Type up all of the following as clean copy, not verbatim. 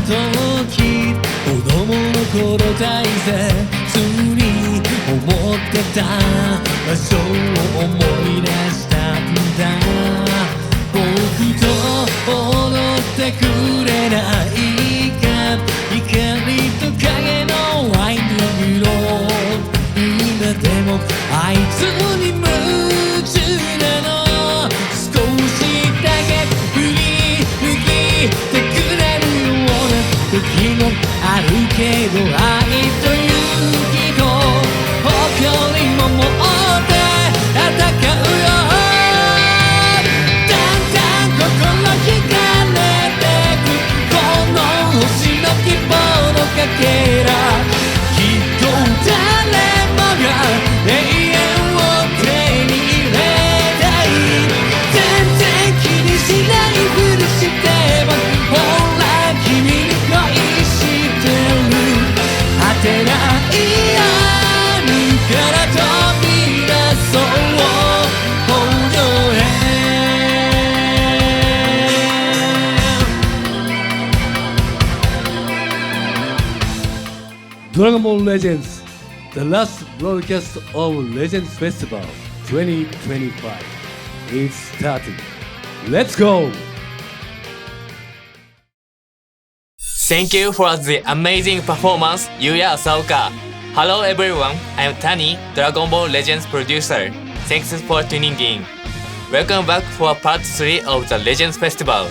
時子供の頃大切に思ってた場所を思い出したんだ僕と踊ってくれないか光と影のワインド色今でもあいつに夢中なの少しだけ振り抜いてくれるような時もあるけど愛という気と誇りも持って戦うよだんだん心惹かれてくこの星の希望のかけらきっと誰もが永遠を手に入れたい全然気にしないふりしてもほら君に恋してる果てない闇から飛び出そう本領へドラゴンボールレジェンズ The last broadcast of Legends Festival 2025 is starting. Let's go! Thank you for the amazing performance, U-ya Asaoka. Hello everyone, I'm Tani, Dragon Ball Legends producer. Thanks for tuning in. Welcome back for part 3 of the Legends Festival.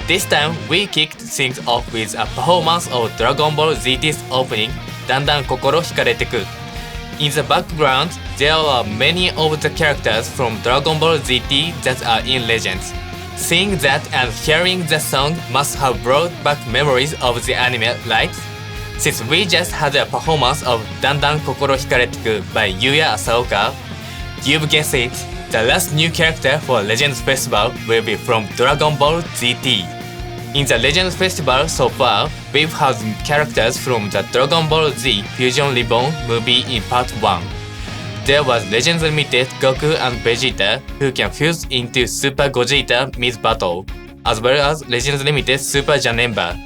This time we kicked things off with a performance of Dragon Ball ZT's opening, だんだん心惹かれてく. In the background, there are many of the characters from Dragon Ball ZT that are in Legends. Seeing that and hearing the song must have brought back memories of the anime, right? Since we just had a performance of だんだん心惹かれてく by U-ya Asaoka, you've guessed it, the last new character for Legends Festival will be from Dragon Ball ZT. In the Legends Festival so far, we've had characters from the Dragon Ball Z Fusion Reborn movie in part 1. There was Legends Limited Goku and Vegeta who can fuse into Super Gogeta mid-battle, as well as Legends Limited Super Janemba.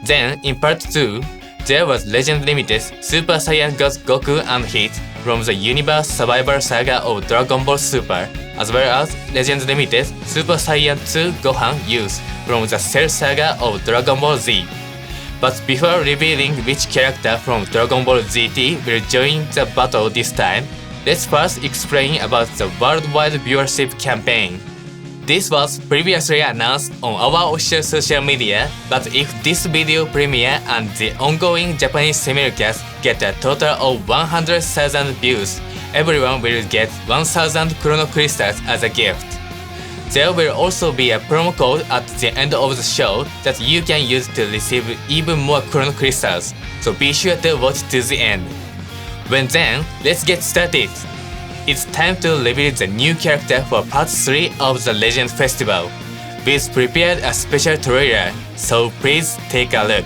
Then, in part 2, there was Legends Limited Super Saiyan God Goku and Hit from the Universe Survivor Saga of Dragon Ball Super, as well as Legends Limited Super Saiyan 2 Gohan Youth from the Cell Saga of Dragon Ball Z. But before revealing which character from Dragon Ball ZT will join the battle this time, let's first explain about the worldwide viewership campaign. This was previously announced on our official social media, but if this video premiere and the ongoing Japanese simulcast get a total of 100,000 views, everyone will get 1,000 Chrono Crystals as a gift. There will also be a promo code at the end of the show that you can use to receive even more Chrono Crystals, so be sure to watch to the end. When then, let's get started! It's time to reveal the new character for part 3 of the Legends Festival. We've prepared a special trailer, so please take a look.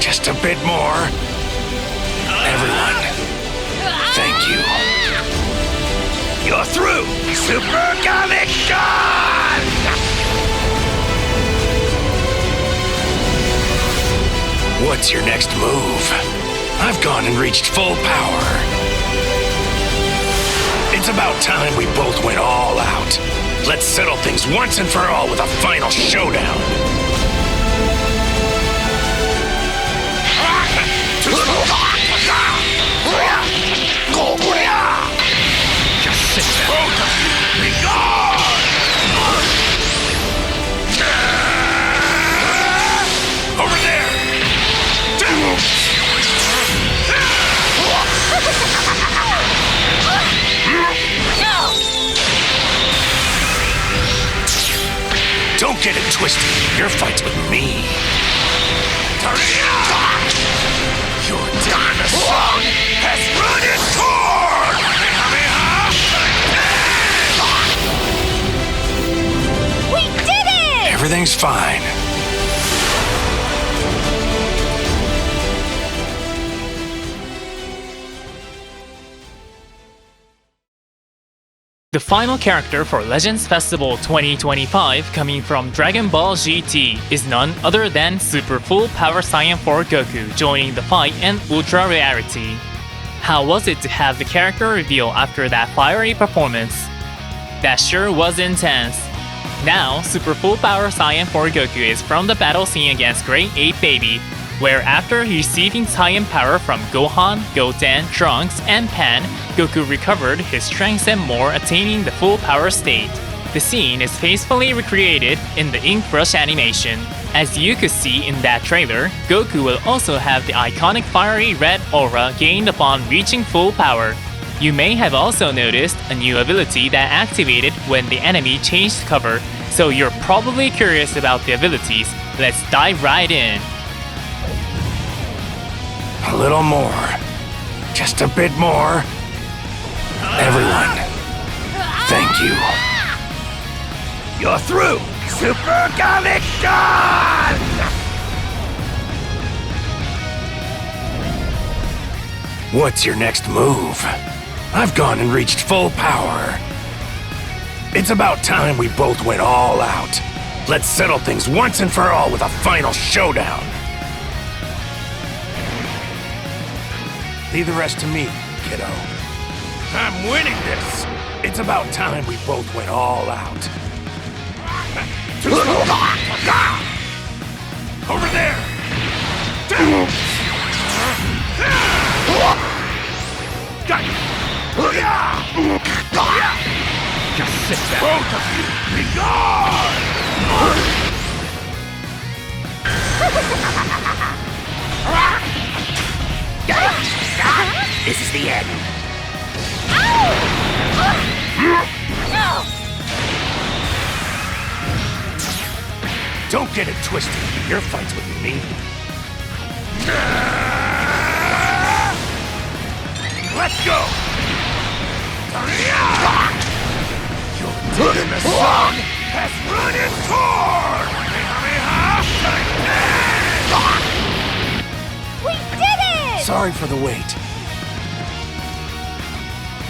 Just a bit more. Everyone, thank you. You're through! Super Comic Con! What's your next move? I've gone and reached full power. It's about time we both went all out. Let's settle things once and for all with a final showdown. get it twisted. Your fight's with me. Your time as song has run its course! We did it! Everything's fine. The final character for Legends Festival 2025 coming from Dragon Ball GT is none other than Super Full Power Saiyan 4 Goku joining the fight in Ultra Rarity. How was it to have the character reveal after that fiery performance? That sure was intense. Now, Super Full Power Saiyan 4 Goku is from the battle scene against Great Ape Baby, where after receiving Saiyan power from Gohan, Goten, Trunks, and Pan, Goku recovered his strength and more, attaining the full power state. The scene is faithfully recreated in the ink brush animation. As you could see in that trailer, Goku will also have the iconic fiery red aura gained upon reaching full power. You may have also noticed a new ability that activated when the enemy changed cover, so you're probably curious about the abilities. Let's dive right in. A little more. Just a bit more. Everyone, thank you. You're through! Super Comic Con! What's your next move? I've gone and reached full power. It's about time we both went all out. Let's settle things once and for all with a final showdown. Leave the rest to me, kiddo. I'm winning this! It's about time we both went all out. Over there! Just sit back. Both of you, be gone! This is the end. Don't get it twisted. Your fight's with me. Let's go! Your time as song has run its course! We did it! Sorry for the wait.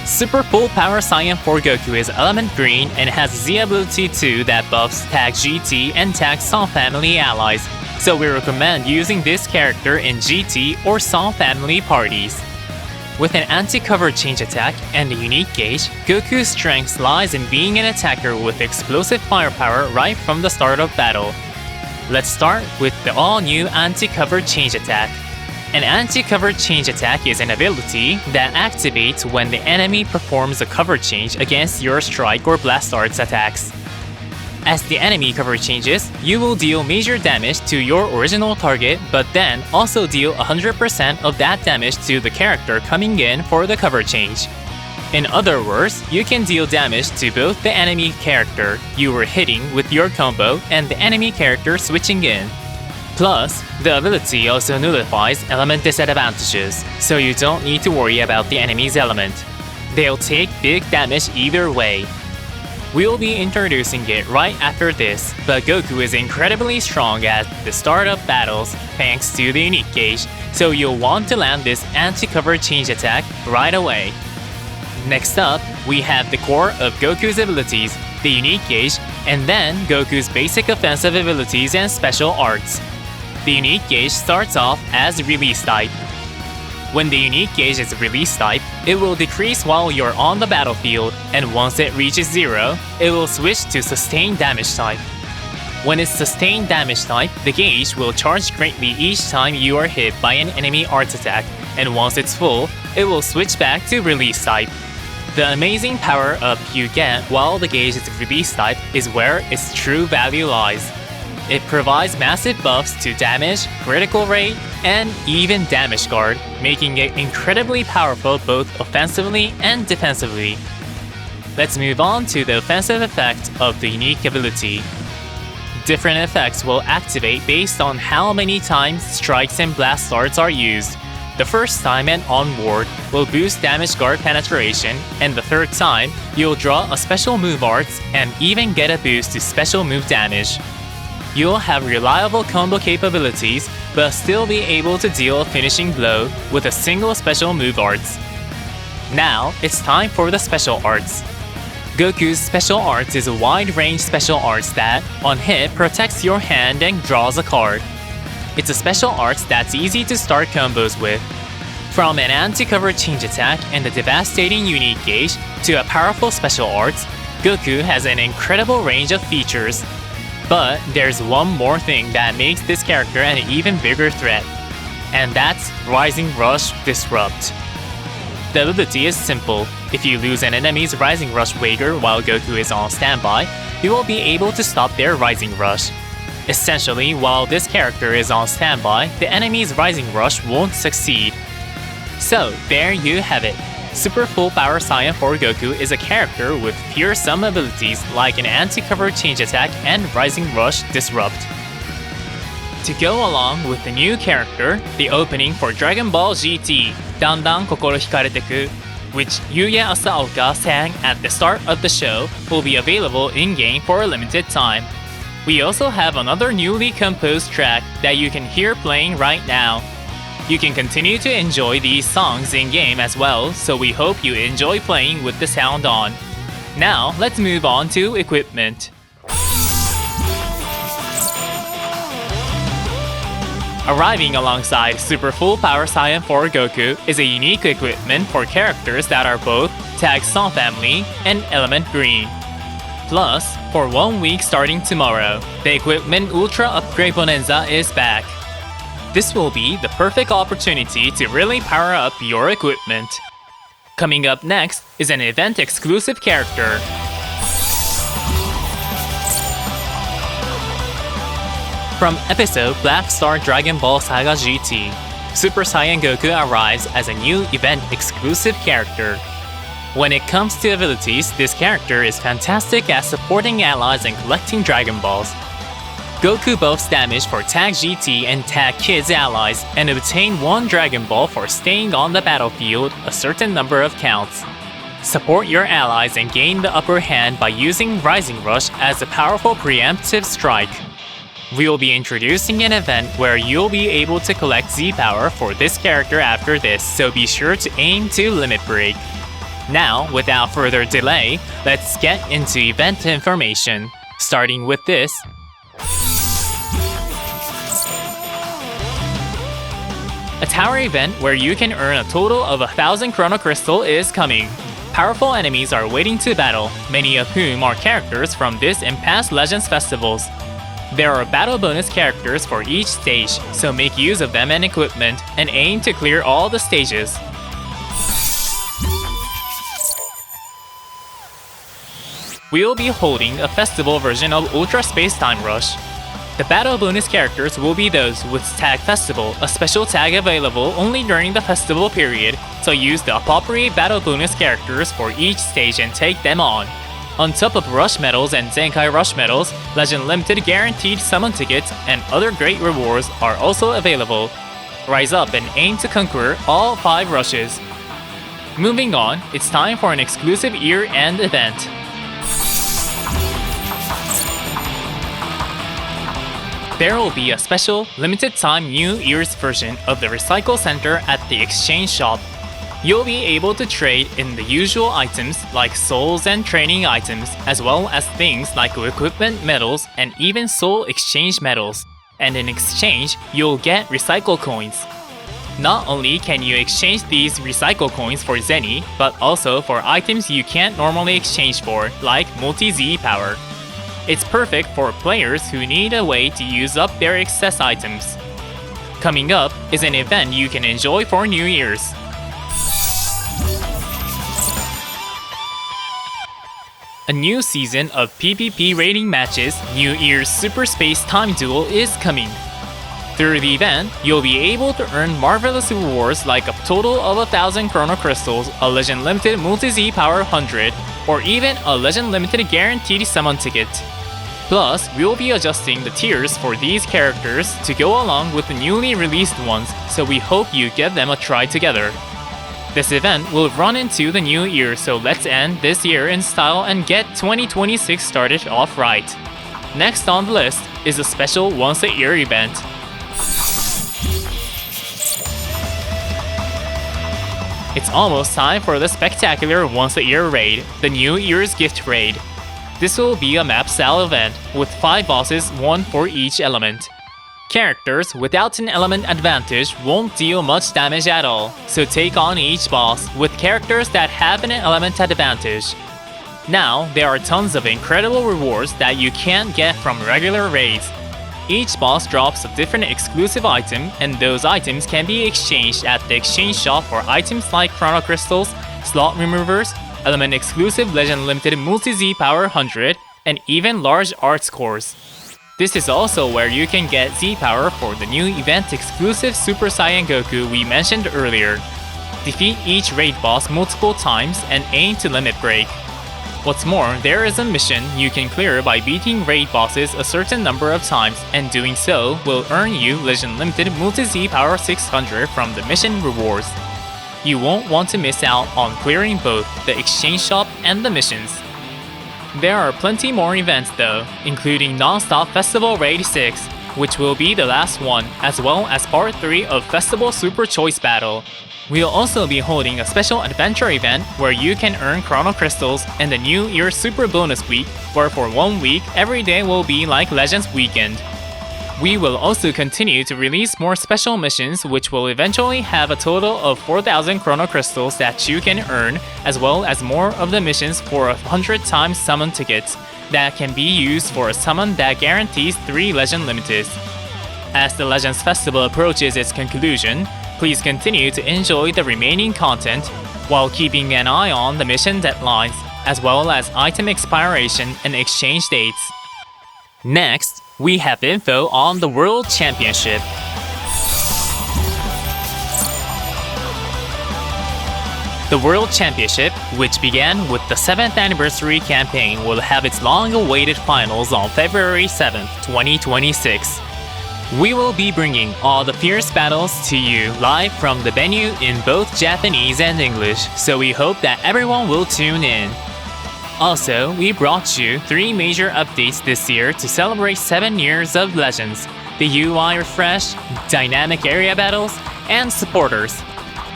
Super Full Power Saiyan 4 Goku is element green and has Z ability 2 that buffs Tag GT and Tag Saw family allies, so we recommend using this character in GT or Saw family parties. With an anti-cover change attack and a unique gauge, Goku's strength lies in being an attacker with explosive firepower right from the start of battle. Let's start with the all-new anti-cover change attack. An anti-cover change attack is an ability that activates when the enemy performs a cover change against your strike or blast arts attacks. As the enemy cover changes, you will deal major damage to your original target, but then also deal 100% of that damage to the character coming in for the cover change. In other words, you can deal damage to both the enemy character you were hitting with your combo and the enemy character switching in. Plus, the ability also nullifies element disadvantages, so you don't need to worry about the enemy's element. They'll take big damage either way. We'll be introducing it right after this, but Goku is incredibly strong at the start of battles thanks to the unique gauge, so you'll want to land this anti-cover change attack right away. Next up, we have the core of Goku's abilities, the unique gauge, and then Goku's basic offensive abilities and special arts. The unique gauge starts off as release type. When the unique gauge is release type, it will decrease while you're on the battlefield, and once it reaches 0, it will switch to sustained damage type. When it's sustained damage type, the gauge will charge greatly each time you are hit by an enemy art attack, and once it's full, it will switch back to release type. The amazing power up you get while the gauge is release type is where its true value lies. It provides massive buffs to damage, critical rate, and even damage guard, making it incredibly powerful both offensively and defensively. Let's move on to the offensive effect of the unique ability. Different effects will activate based on how many times strikes and blast arts are used. The first time and onward will boost damage guard penetration, and the third time, you'll draw a special move arts and even get a boost to special move damage. You'll have reliable combo capabilities, but still be able to deal a finishing blow with a single special move arts. Now, it's time for the special arts. Goku's special arts is a wide-range special arts that, on hit, protects your hand and draws a card. It's a special arts that's easy to start combos with. From an anti-cover change attack and a devastating unique gauge to a powerful special arts, Goku has an incredible range of features. But there's one more thing that makes this character an even bigger threat, and that's Rising Rush Disrupt. The ability is simple. If you lose an enemy's Rising Rush Wager while Goku is on standby, you will be able to stop their Rising Rush. Essentially, while this character is on standby, the enemy's Rising Rush won't succeed. So, there you have it. Super Full Power Saiyan 4 Goku is a character with fearsome abilities like an anti-cover change attack and Rising Rush Disrupt. To go along with the new character, the opening for Dragon Ball GT, だんだん心惹かれてく, which U-ya Asaoka sang at the start of the show, will be available in-game for a limited time. We also have another newly composed track that you can hear playing right now. You can continue to enjoy these songs in-game as well, so we hope you enjoy playing with the sound on. Now, let's move on to equipment. Arriving alongside Super Full Power Saiyan 4 Goku is a unique equipment for characters that are both Tag Song Family and Element Green. Plus, for 1 week starting tomorrow, the Equipment Ultra Upgrade Bonanza is back. This will be the perfect opportunity to really power up your equipment. Coming up next is an event-exclusive character. From episode Black Star Dragon Ball Saga GT, Super Saiyan Goku arrives as a new event-exclusive character. When it comes to abilities, this character is fantastic at supporting allies and collecting Dragon Balls. Goku buffs damage for Tag GT and Tag Kids allies and obtain 1 Dragon Ball for staying on the battlefield a certain number of counts. Support your allies and gain the upper hand by using Rising Rush as a powerful preemptive strike. We will be introducing an event where you'll be able to collect Z-Power for this character after this, so be sure to aim to limit break. Now, without further delay, let's get into event information, starting with this. A tower event where you can earn a total of 1,000 Chrono Crystal is coming. Powerful enemies are waiting to battle, many of whom are characters from this and past Legends festivals. There are battle bonus characters for each stage, so make use of them and equipment, and aim to clear all the stages. We will be holding a festival version of Ultra Space Time Rush. The battle bonus characters will be those with Tag Festival, a special tag available only during the festival period, so use the appropriate battle bonus characters for each stage and take them on. On top of Rush Medals and Zenkai Rush Medals, Legend Limited Guaranteed Summon Tickets and other great rewards are also available. Rise up and aim to conquer all 5 rushes. Moving on, it's time for an exclusive year-end event. There will be a special, limited-time New Year's version of the Recycle Center at the Exchange Shop. You'll be able to trade in the usual items like souls and training items, as well as things like equipment medals and even soul exchange medals. And in exchange, you'll get recycle coins. Not only can you exchange these recycle coins for Zenny, but also for items you can't normally exchange for, like multi-Z power. It's perfect for players who need a way to use up their excess items. Coming up is an event you can enjoy for New Year's. A new season of PvP rating matches, New Year's Super Space Time Duel, is coming. Through the event, you'll be able to earn marvelous rewards like a total of 1,000 Chrono Crystals, a Legend Limited Multi-Z Power 100, or even a Legend Limited Guaranteed Summon Ticket. Plus, we'll be adjusting the tiers for these characters to go along with the newly released ones, so we hope you give them a try together. This event will run into the new year, so let's end this year in style and get 2026 started off right. Next on the list is a special once-a-year event. It's almost time for the spectacular once-a-year raid, the New Year's Gift Raid. This will be a map-style event, with 5 bosses, 1 for each element. Characters without an element advantage won't deal much damage at all, so take on each boss with characters that have an element advantage. Now, there are tons of incredible rewards that you can't get from regular raids. Each boss drops a different exclusive item, and those items can be exchanged at the exchange shop for items like chrono crystals, slot removers, element exclusive Legend Limited Multi-Z Power 100, and even large arts cores. This is also where you can get Z-Power for the new event-exclusive Super Saiyan Goku we mentioned earlier. Defeat each raid boss multiple times and aim to limit break. What's more, there is a mission you can clear by beating raid bosses a certain number of times, and doing so will earn you Legend Limited Multi-Z Power 600 from the mission rewards. You won't want to miss out on clearing both the exchange shop and the missions. There are plenty more events though, including Non-Stop Festival Raid 6, which will be the last one, as well as Part 3 of Festival Super Choice Battle. We'll also be holding a special adventure event where you can earn chrono crystals, and the New Year Super Bonus Week, where for 1 week every day will be like Legends Weekend. We will also continue to release more special missions, which will eventually have a total of 4,000 chrono crystals that you can earn, as well as more of the missions for 100 times summon tickets that can be used for a summon that guarantees 3 Legend Limiteds. As the Legends Festival approaches its conclusion, please continue to enjoy the remaining content while keeping an eye on the mission deadlines, as well as item expiration and exchange dates. Next, we have info on the World Championship. The World Championship, which began with the 7th anniversary campaign, will have its long-awaited finals on February 7th, 2026. We will be bringing all the fierce battles to you live from the venue in both Japanese and English, so we hope that everyone will tune in. Also, we brought you 3 major updates this year to celebrate 7 years of Legends: the UI refresh, dynamic area battles, and supporters.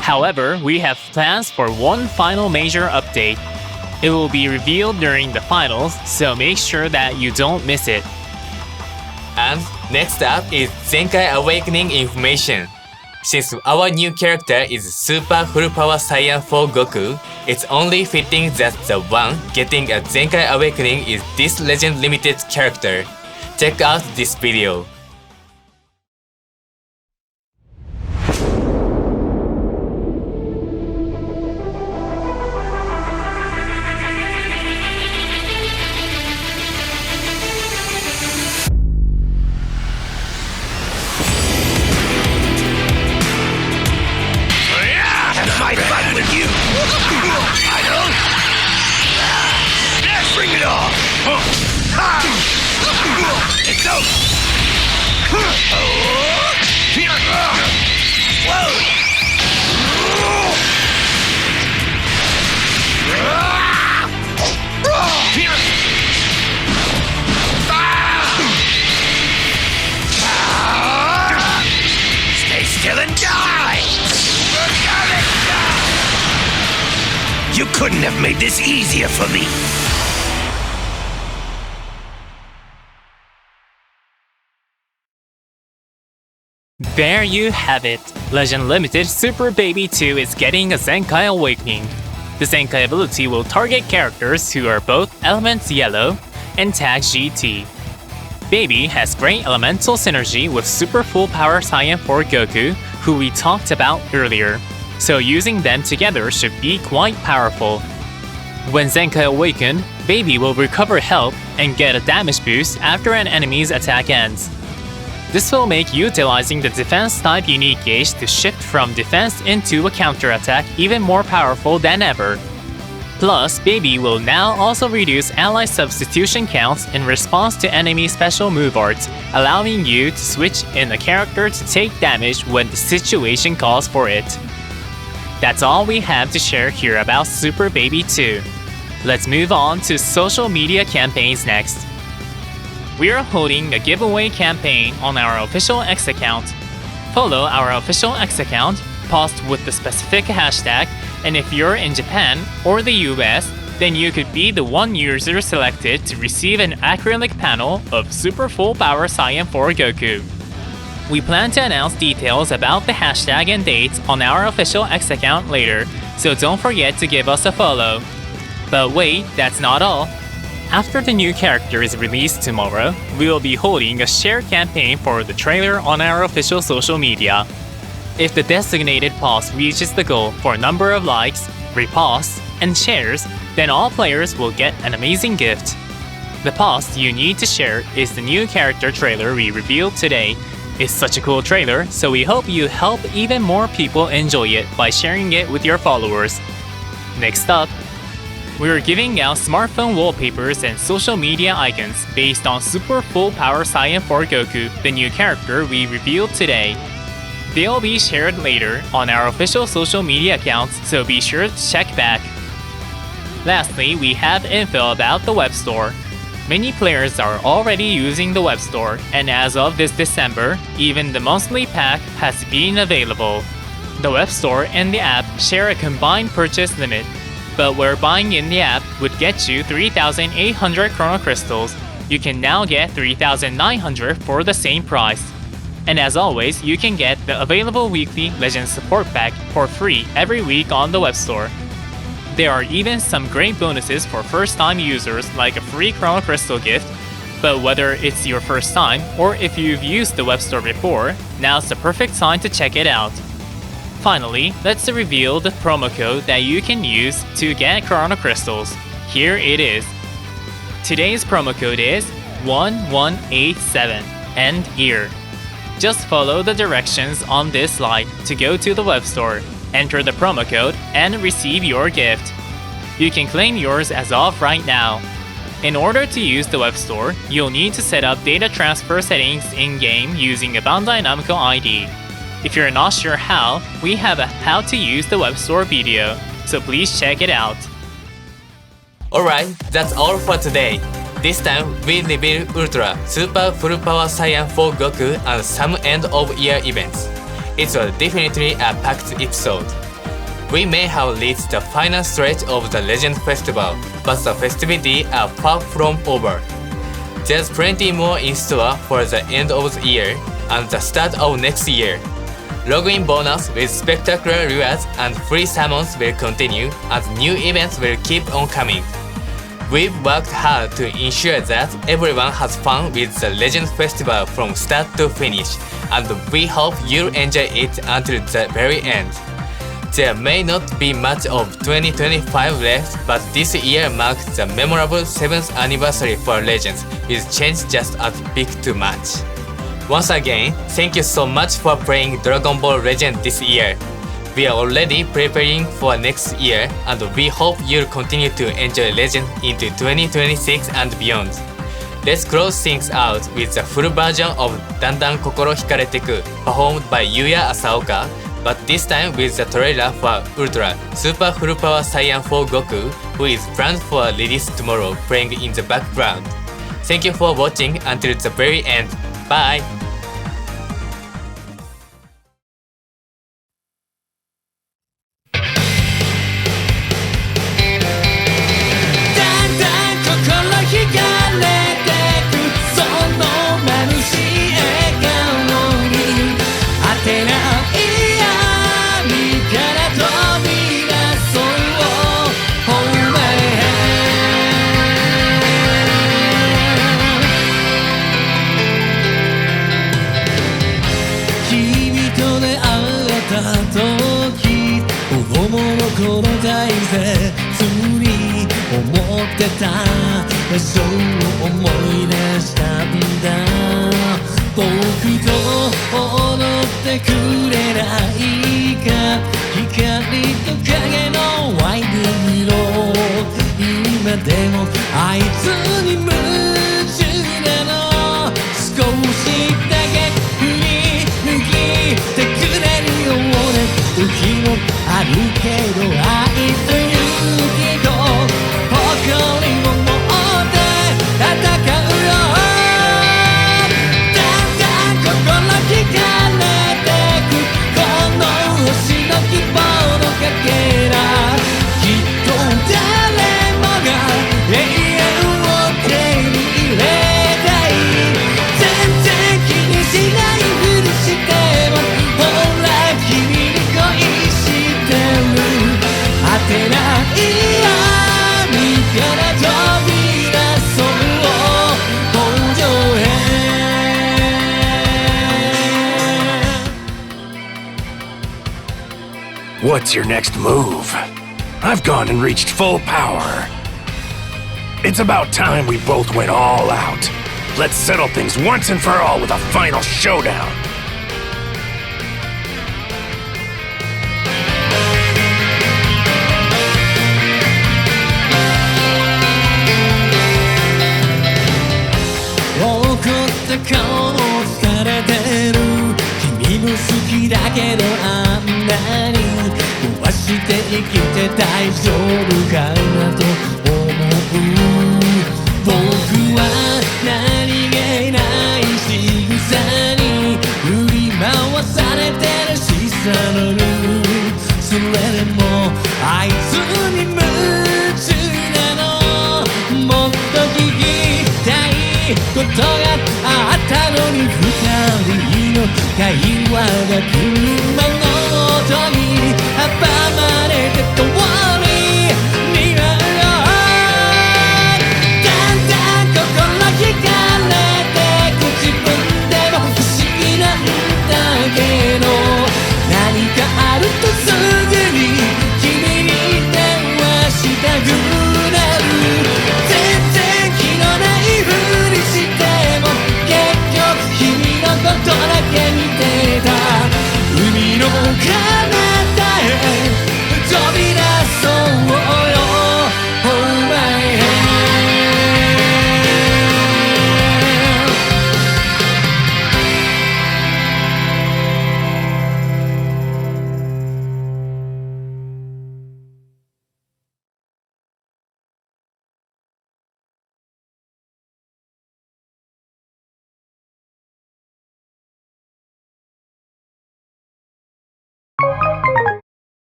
However, we have plans for one final major update. It will be revealed during the finals, so make sure that you don't miss it. And next up is Zenkai Awakening information. Since our new character is Super Full Power Saiyan 4 Goku, it's only fitting that the one getting a Zenkai Awakening is this Legend Limited character. Check out this video. Bring it on! It's over! Stay still and die! You couldn't have made this easier for me! There you have it! Legend Limited Super Baby 2 is getting a Zenkai Awakening. The Zenkai ability will target characters who are both Elements Yellow and Tag GT. Baby has great elemental synergy with Super Full Power Saiyan 4 Goku, who we talked about earlier, so using them together should be quite powerful. When Zenkai Awakened, Baby will recover health and get a damage boost after an enemy's attack ends. This will make utilizing the defense type unique gauge to shift from defense into a counter attack even more powerful than ever. Plus, Baby will now also reduce ally substitution counts in response to enemy special move arts, allowing you to switch in a character to take damage when the situation calls for it. That's all we have to share here about Super Baby 2. Let's move on to social media campaigns next. We are holding a giveaway campaign on our official X account. Follow our official X account, post with the specific hashtag, and if you're in Japan or the US, then you could be the one user selected to receive an acrylic panel of Super Full Power Saiyan 4 Goku. We plan to announce details about the hashtag and dates on our official X account later, so don't forget to give us a follow. But wait, that's not all. After the new character is released tomorrow, we will be holding a share campaign for the trailer on our official social media. If the designated post reaches the goal for a number of likes, reposts, and shares, then all players will get an amazing gift. The post you need to share is the new character trailer we revealed today. It's such a cool trailer, so we hope you help even more people enjoy it by sharing it with your followers. Next up, we are giving out smartphone wallpapers and social media icons based on Super Full Power Saiyan 4 Goku, the new character we revealed today. They'll be shared later on our official social media accounts, so be sure to check back. Lastly, we have info about the web store. Many players are already using the web store, and as of this December, even the monthly pack has been available. The web store and the app share a combined purchase limit, but where buying in the app would get you 3,800 Chrono Crystals, you can now get 3,900 for the same price. And as always, you can get the available weekly Legends support pack for free every week on the web store. There are even some great bonuses for first-time users like a free Chrono Crystal gift, but whether it's your first time or if you've used the web store before, now's the perfect time to check it out. Finally, let's reveal the promo code that you can use to get Chrono Crystals. Here it is. Today's promo code is 1187 end year. Just follow the directions on this slide to go to the web store, enter the promo code, and receive your gift. You can claim yours as of right now. In order to use the web store, you'll need to set up data transfer settings in-game using a Bandai Namco ID. If you're not sure how, we have a how to use the web store video, so please check it out. Alright, that's all for today. This time, we reveal Ultra Super Full Power Saiyan 4 Goku and some end-of-year events. It was definitely a packed episode. We may have reached the final stretch of the Legend Festival, but the festivities are far from over. There's plenty more in store for the end of the year and the start of next year. Login bonus with spectacular rewards and free summons will continue, and new events will keep on coming. We've worked hard to ensure that everyone has fun with the Legend Festival from start to finish, and we hope you'll enjoy it until the very end. There may not be much of 2025 left, but this year marks the memorable 7th anniversary for Legends, with change just a bit too much. Once again, thank you so much for playing Dragon Ball Legend this year. We are already preparing for next year, and we hope you'll continue to enjoy Legend into 2026 and beyond. Let's close things out with the full version of Dandan Kokoro Hikareteku, performed by U-ya Asaoka, but this time with the trailer for Ultra Super Full Power Saiyan 4 Goku, who is planned for release tomorrow, playing in the background. Thank you for watching until the very end. Bye!大切に思ってたそう思い出したんだ僕と踊ってくれないか光と影のワイルドでもあいつに夢中なの。少しだけ振り向きてくれるよね。時もあるけど愛と勇気と誇りを持って戦うよ。だんだん心惹かれてくこの星の希望のかけら。きっと誰もが永遠を手に入れたい。全然気にしないふりしてもほら君に恋してる。果てない闇から飛び出そう登場へ。What's your next move? I've gone and reached full power. It's about time we both went all out. Let's settle things once and for all with a final showdown.怒った顔も疲れてる。君も好きだけどあんなに壊して生きて大丈夫かなと思う。僕は何気ない仕草に振り回されてるしさのる。それでもあいつに夢中なの。もっと聞きたいことがあったのに二人の会話が車の音に阻まれ